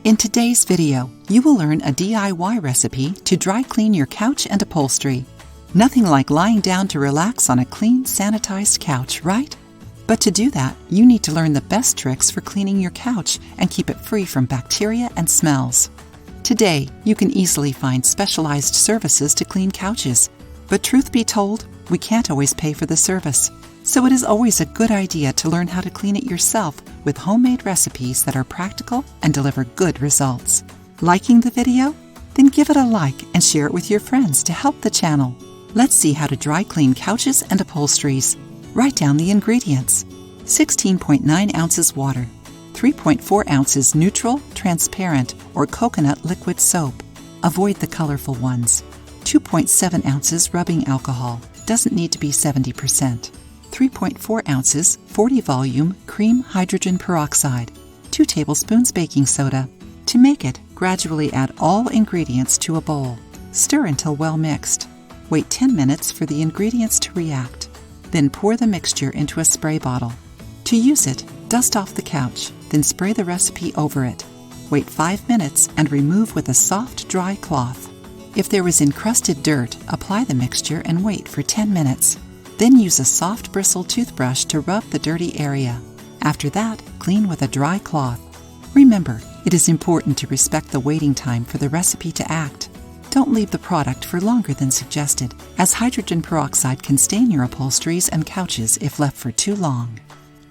In today's video, you will learn a DIY recipe to dry clean your couch and upholstery. Nothing like lying down to relax on a clean, sanitized couch, right? But to do that, you need to learn the best tricks for cleaning your couch and keep it free from bacteria and smells. Today, you can easily find specialized services to clean couches. But truth be told, we can't always pay for the service. So it is always a good idea to learn how to clean it yourself with homemade recipes that are practical and deliver good results. Liking the video? Then give it a like and share it with your friends to help the channel. Let's see how to dry clean couches and upholsteries. Write down the ingredients. 16.9 ounces water, 3.4 ounces neutral, transparent, or coconut liquid soap. Avoid the colorful ones. 2.7 ounces rubbing alcohol. Doesn't need to be 70%. 3.4 ounces 40 volume cream hydrogen peroxide. 2 tablespoons baking soda. To make it, gradually add all ingredients to a bowl. Stir until well mixed. Wait 10 minutes for the ingredients to react. Then pour the mixture into a spray bottle. To use it, dust off the couch, then spray the recipe over it. Wait 5 minutes and remove with a soft, dry cloth. If there was encrusted dirt, apply the mixture and wait for 10 minutes. Then use a soft bristle toothbrush to rub the dirty area. After that, clean with a dry cloth. Remember, it is important to respect the waiting time for the recipe to act. Don't leave the product for longer than suggested, as hydrogen peroxide can stain your upholsteries and couches if left for too long.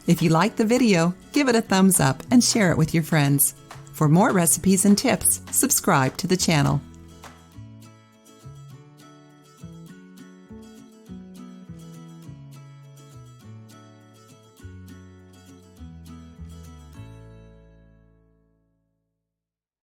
If you liked the video, give it a thumbs up and share it with your friends. For more recipes and tips, subscribe to the channel.